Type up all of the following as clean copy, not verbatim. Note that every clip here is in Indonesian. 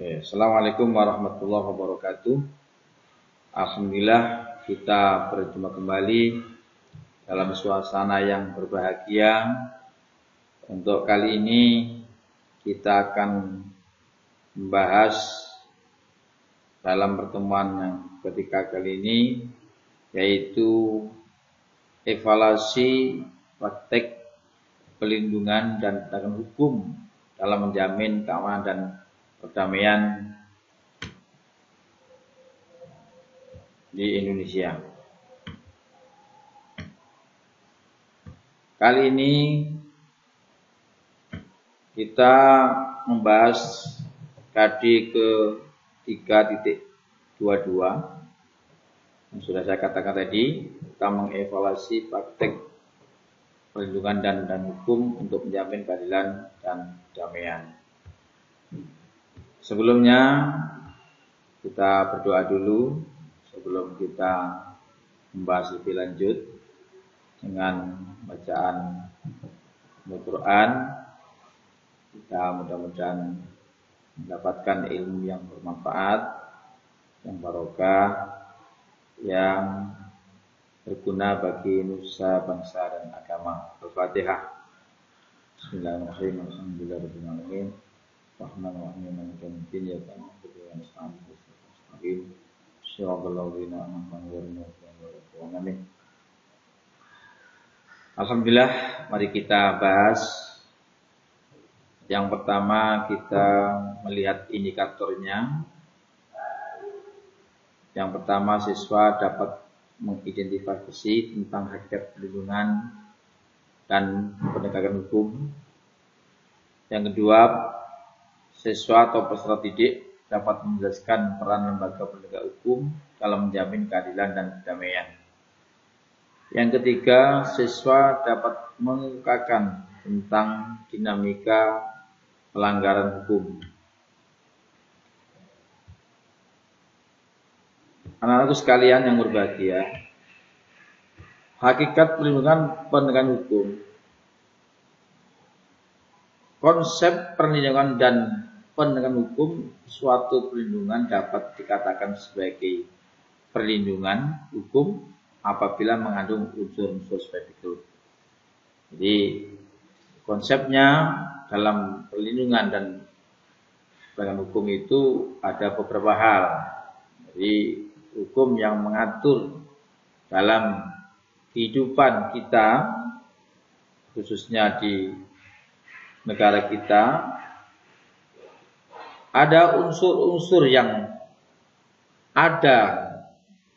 Assalamualaikum warahmatullahi wabarakatuh. Alhamdulillah kita berjumpa kembali dalam suasana yang berbahagia. Untuk kali ini kita akan membahas dalam pertemuan yang ketiga kali ini, yaitu evaluasi praktek pelindungan dan tindakan hukum dalam menjamin keamanan dan perdamaian di Indonesia. Kali ini kita membahas KD ke 3.22 yang sudah saya katakan tadi. Kita mengevaluasi praktek perlindungan dan hukum untuk menjamin keadilan dan perdamaian. Sebelumnya kita berdoa dulu sebelum kita membahas lebih lanjut dengan bacaan Al-Quran. Kita mudah-mudahan mendapatkan ilmu yang bermanfaat, yang barokah, yang berguna bagi nusa, bangsa, dan agama. Al-Fatihah. Bismillahirrahmanirrahim. Alhamdulillahirrahmanirrahim. Rahmanirrahim. Maliki yaumiddin. Iyyaka na'budu wa iyyaka nasta'in. Shiratal ladzina an'amta 'alaihim ghairil maghdubi 'alaihim. Alhamdulillah, mari kita bahas. Yang pertama kita melihat indikatornya. Yang pertama, siswa dapat mengidentifikasi tentang hakikat perlindungan dan penegakan hukum. Yang kedua, siswa atau peserta didik dapat menjelaskan peran lembaga penegak hukum dalam menjamin keadilan dan perdamaian. Yang ketiga, siswa dapat mengemukakan tentang dinamika pelanggaran hukum. Anak-anakku sekalian yang berbahagia, hakikat perlindungan penegakan hukum. Konsep perlindungan dan penegakan hukum, suatu perlindungan dapat dikatakan sebagai perlindungan hukum apabila mengandung unsur-unsur sebagai berikut. Jadi konsepnya dalam perlindungan dan penegakan hukum itu ada beberapa hal. Jadi hukum yang mengatur dalam kehidupan kita, khususnya di negara kita, ada unsur-unsur yang ada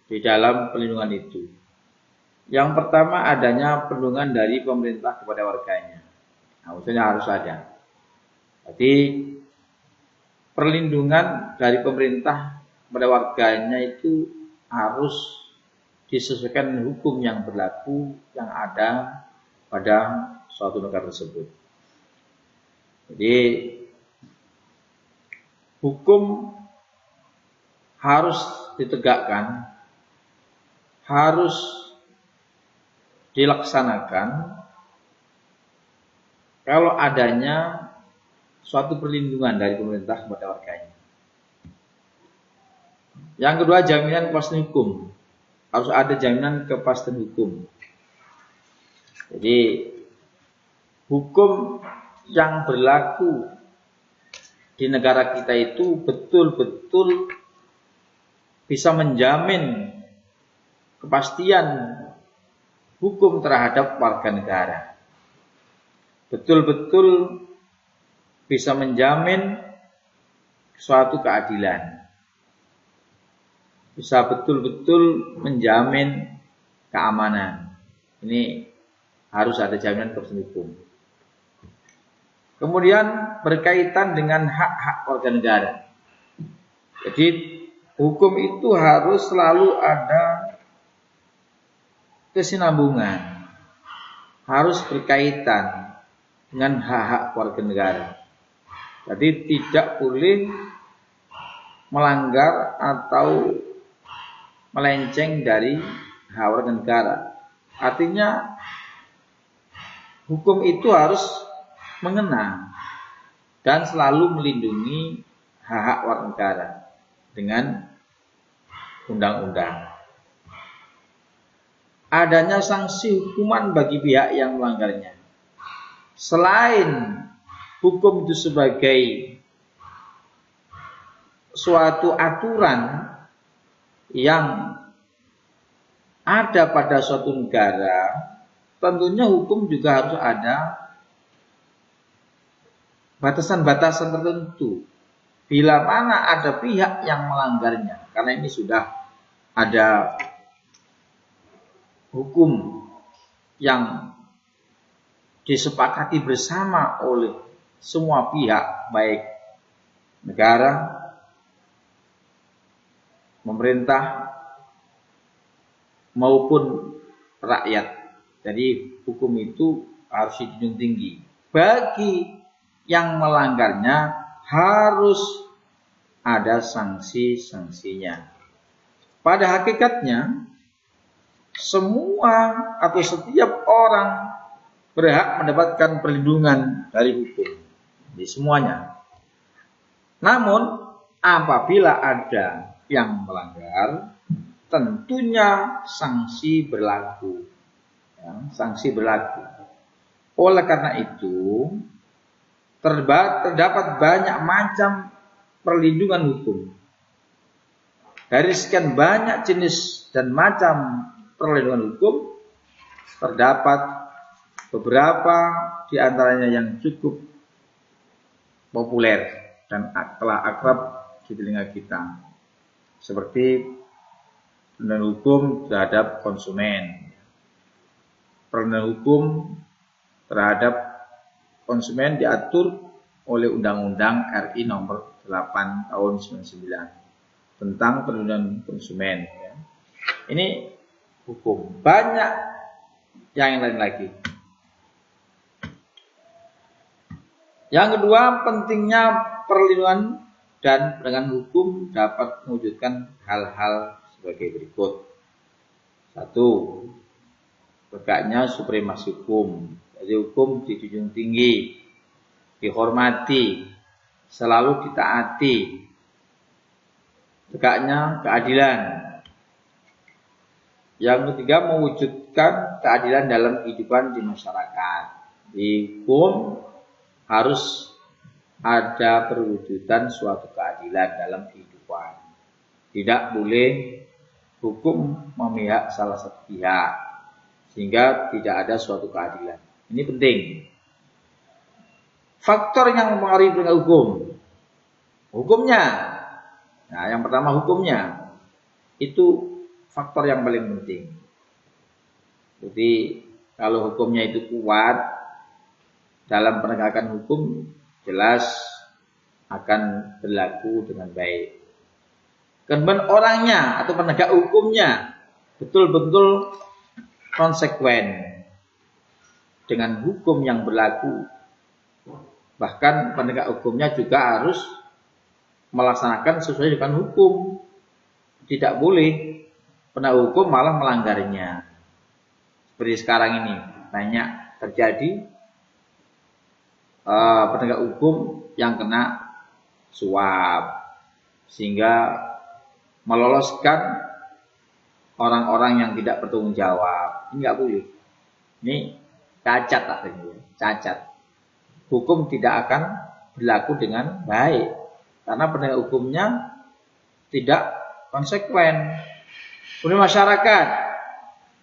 di dalam perlindungan itu. Yang pertama, adanya perlindungan dari pemerintah kepada warganya. Nah, unsurnya harus ada. Jadi perlindungan dari pemerintah kepada warganya itu harus disesuaikan dengan hukum yang berlaku yang ada pada suatu negara tersebut. Jadi hukum harus ditegakkan, harus dilaksanakan kalau adanya suatu perlindungan dari pemerintah kepada warganya. Yang kedua, jaminan kepastian hukum. Harus ada jaminan kepastian hukum. Jadi hukum yang berlaku di negara kita itu betul-betul bisa menjamin kepastian hukum terhadap warga negara. Betul-betul bisa menjamin suatu keadilan. Bisa betul-betul menjamin keamanan. Ini harus ada jaminan kepastian hukum. Kemudian berkaitan dengan hak-hak warga negara. Jadi hukum itu harus selalu ada kesinambungan. Harus berkaitan dengan hak-hak warga negara. Jadi tidak boleh melanggar atau melenceng dari hak warga negara. Artinya hukum itu harus mengena dan selalu melindungi hak-hak warga negara dengan undang-undang. Adanya sanksi hukuman bagi pihak yang melanggarnya. Selain hukum itu sebagai suatu aturan yang ada pada suatu negara, tentunya hukum juga harus ada batasan-batasan tertentu. Bila mana ada pihak yang melanggarnya, karena ini sudah ada hukum yang disepakati bersama oleh semua pihak, baik negara, pemerintah, maupun rakyat. Jadi hukum itu harus dijunjung tinggi. Bagi yang melanggarnya harus ada sanksi-sanksinya. Pada hakikatnya, semua atau setiap orang berhak mendapatkan perlindungan dari hukum. Di semuanya. Namun, apabila ada yang melanggar, tentunya sanksi berlaku. Ya, sanksi berlaku. Oleh karena itu, terdapat banyak macam perlindungan hukum. Dari sekian banyak jenis dan macam perlindungan hukum, terdapat beberapa di antaranya yang cukup populer dan telah akrab di telinga kita. Seperti perlindungan hukum terhadap konsumen, perlindungan hukum terhadap konsumen diatur oleh Undang-Undang RI nomor 8 tahun 99 tentang perlindungan konsumen. Ini hukum. Banyak yang lain lagi. Yang kedua, pentingnya perlindungan dan penegakan hukum dapat mewujudkan hal-hal sebagai berikut. 1. Tegaknya supremasi hukum. Jadi hukum dijunjung tinggi, dihormati, selalu ditaati. Tegaknya keadilan. Yang ketiga, mewujudkan keadilan dalam kehidupan di masyarakat. Di hukum harus ada perwujudan suatu keadilan dalam kehidupan. Tidak boleh hukum memihak salah satu pihak sehingga tidak ada suatu keadilan. Ini penting. Faktor yang mempengaruhi penegakan hukum. Hukumnya. Nah, yang pertama hukumnya. Itu faktor yang paling penting. Jadi kalau hukumnya itu kuat dalam penegakan hukum, jelas akan berlaku dengan baik. Kemudian orangnya atau penegak hukumnya betul-betul konsekuen dengan hukum yang berlaku. Bahkan penegak hukumnya juga harus melaksanakan sesuai dengan hukum. Tidak boleh penegak hukum malah melanggarnya. Seperti sekarang ini banyak terjadi penegak hukum yang kena suap sehingga meloloskan orang-orang yang tidak bertanggung jawab. Ini nggak boleh. Ini cacat artinya, cacat. Hukum tidak akan berlaku dengan baik karena penegak hukumnya tidak konsekuen. Kemudian masyarakat,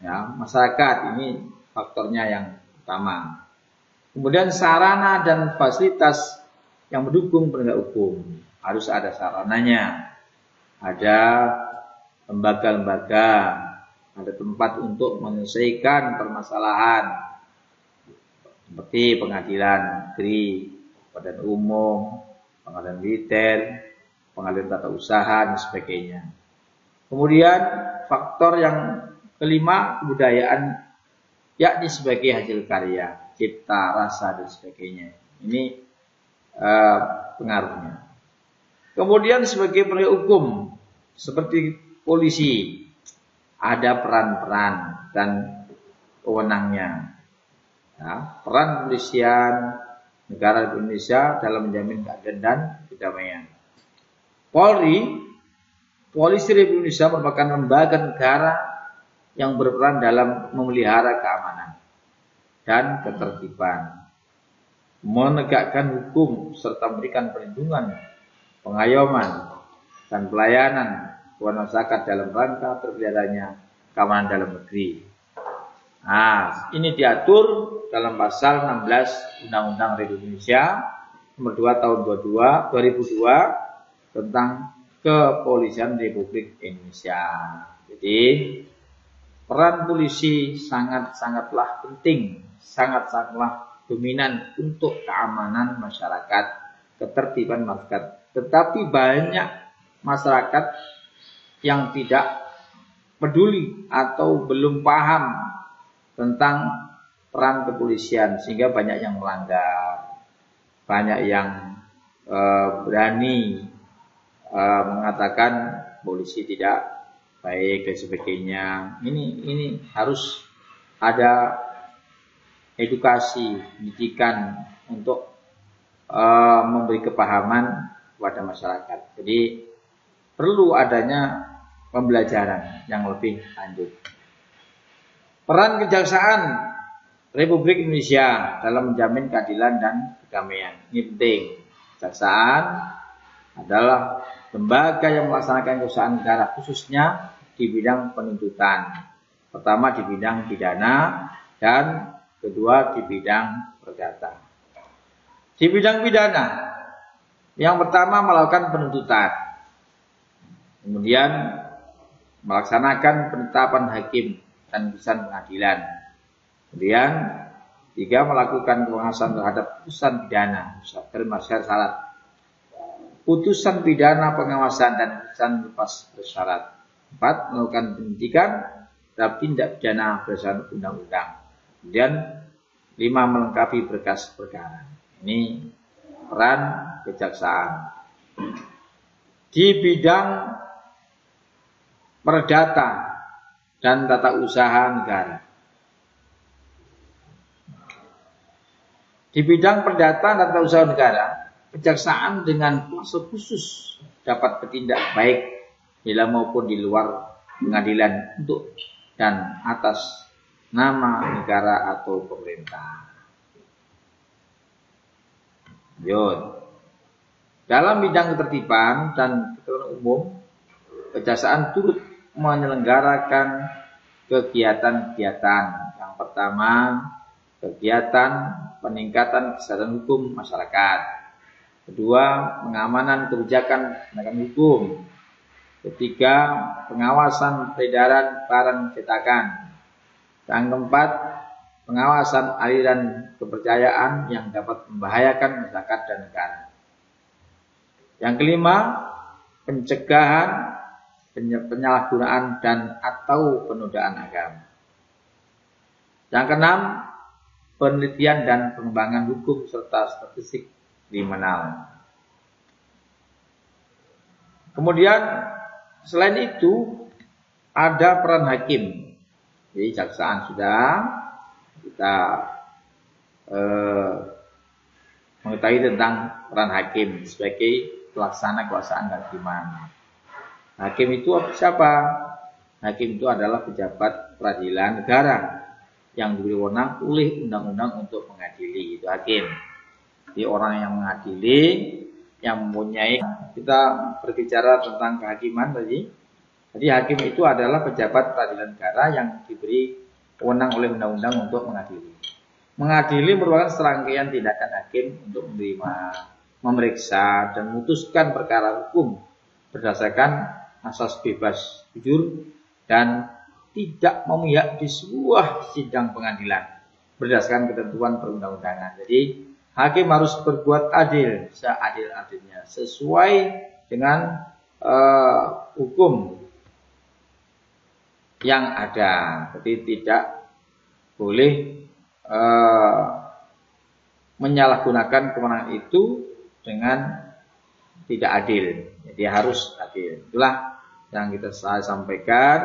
ya masyarakat ini faktornya yang utama. Kemudian sarana dan fasilitas yang mendukung penegak hukum harus ada sarananya, ada lembaga-lembaga, ada tempat untuk menyelesaikan permasalahan seperti pengadilan negeri, badan umum, pengadilan militer, pengadilan tata usaha dan sebagainya. Kemudian faktor yang kelima, kebudayaan, yakni sebagai hasil karya, cipta, rasa dan sebagainya. Ini pengaruhnya. Kemudian sebagai penegak hukum seperti polisi, ada peran-peran dan wewenangnya. Ya, peran kepolisian negara Indonesia dalam menjamin keadilan dan kedamaian. Polri, Polisi Republik Indonesia merupakan lembaga negara yang berperan dalam memelihara keamanan dan ketertiban, menegakkan hukum serta memberikan perlindungan, pengayoman, dan pelayanan kepada masyarakat dalam rangka terpeliharanya keamanan dalam negeri. Nah, ini diatur dalam pasal 16 Undang-Undang Republik Indonesia nomor 2 tahun 2002 tentang Kepolisian Republik Indonesia. Jadi, peran polisi sangat-sangatlah penting, sangat-sangatlah dominan untuk keamanan masyarakat, ketertiban masyarakat. Tetapi banyak masyarakat yang tidak peduli atau belum paham tentang peran kepolisian, sehingga banyak yang melanggar, banyak yang berani mengatakan polisi tidak baik dan sebagainya. Ini harus ada edukasi, pendidikan untuk memberi kepahaman kepada masyarakat. Jadi perlu adanya pembelajaran yang lebih lanjut. Peran Kejaksaan Republik Indonesia dalam menjamin keadilan dan kedamaian. Ini penting. Kejaksaan adalah lembaga yang melaksanakan keusahaan negara, khususnya di bidang penuntutan. Pertama di bidang pidana dan kedua di bidang perdata. Di bidang pidana, yang pertama melakukan penuntutan, kemudian melaksanakan penetapan hakim dan putusan pengadilan, kemudian tiga melakukan pengawasan terhadap putusan pidana bersyarat, putusan pidana pengawasan dan putusan lepas bersyarat. 4 melakukan penyidikan terhadap tindak pidana berdasarkan undang-undang. Kemudian 5 melengkapi berkas perkara. Ini peran kejaksaan. Di bidang perdata dan tata usaha negara. Di bidang perdata dan tata usaha negara, kejaksaan dengan kuasa khusus dapat bertindak baik di dalam maupun di luar pengadilan untuk dan atas nama negara atau pemerintah. Dalam bidang ketertiban dan ketertiban umum, kejaksaan turut menyelenggarakan kegiatan-kegiatan. Yang pertama, kegiatan peningkatan kesadaran hukum masyarakat. Kedua, pengamanan kebijakan penegakan hukum. Ketiga, pengawasan peredaran barang cetakan. Yang keempat, pengawasan aliran kepercayaan yang dapat membahayakan masyarakat dan negara. Yang kelima, pencegahan penyalahgunaan dan atau penodaan agama. Yang keenam, penelitian dan pengembangan hukum serta statistik kriminal. Kemudian selain itu ada peran hakim. Jadi kejaksaan sudah kita mengetahui tentang peran hakim sebagai pelaksana kekuasaan kehakiman. Hakim itu siapa? Hakim itu adalah pejabat peradilan negara yang diberi wewenang oleh undang-undang untuk mengadili. Itu hakim. Jadi orang yang mengadili, yang mempunyai, kita berbicara tentang kehakiman tadi. Jadi hakim itu adalah pejabat peradilan negara yang diberi wewenang oleh undang-undang untuk mengadili. Mengadili merupakan serangkaian tindakan hakim untuk menerima, memeriksa, dan memutuskan perkara hukum berdasarkan asas bebas jujur dan tidak memihak di sebuah sidang pengadilan berdasarkan ketentuan perundang-undangan. Jadi hakim harus berbuat adil, seadil-adilnya, sesuai dengan hukum yang ada. Jadi tidak boleh menyalahgunakan kewenangan itu dengan tidak adil. Jadi harus adil. Itulah yang saya sampaikan.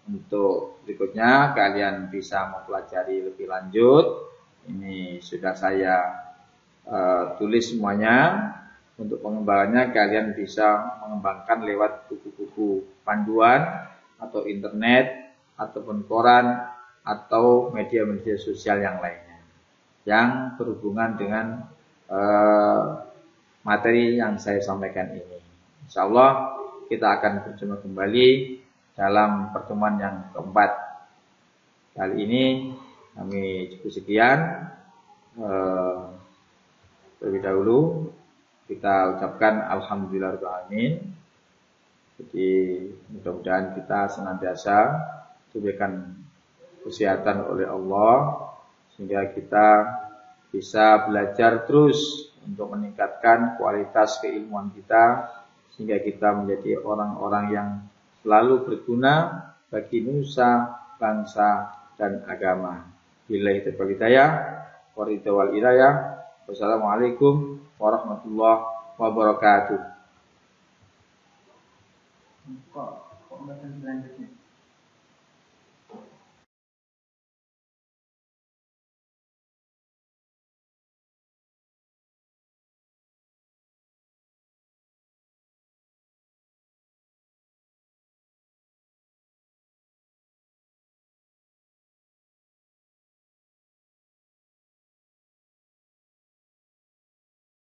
Untuk berikutnya kalian bisa mempelajari lebih lanjut. Ini sudah saya tulis semuanya. Untuk pengembangannya kalian bisa mengembangkan lewat buku-buku panduan atau internet ataupun koran atau media-media sosial yang lainnya yang berhubungan dengan materi yang saya sampaikan ini. Insya Allah kita akan berjumpa kembali dalam pertemuan yang keempat. Kali ini kami cukup sekian. Terlebih dahulu kita ucapkan alhamdulillahirrahmanirrahim. Jadi mudah-mudahan kita senantiasa diberikan kesehatan oleh Allah sehingga kita bisa belajar terus untuk meningkatkan kualitas keilmuan kita sehingga kita menjadi orang-orang yang selalu berguna bagi nusa, bangsa dan agama. Billahi taufiq wal hidayah. Wassalamualaikum warahmatullahi wabarakatuh. Kok selanjutnya?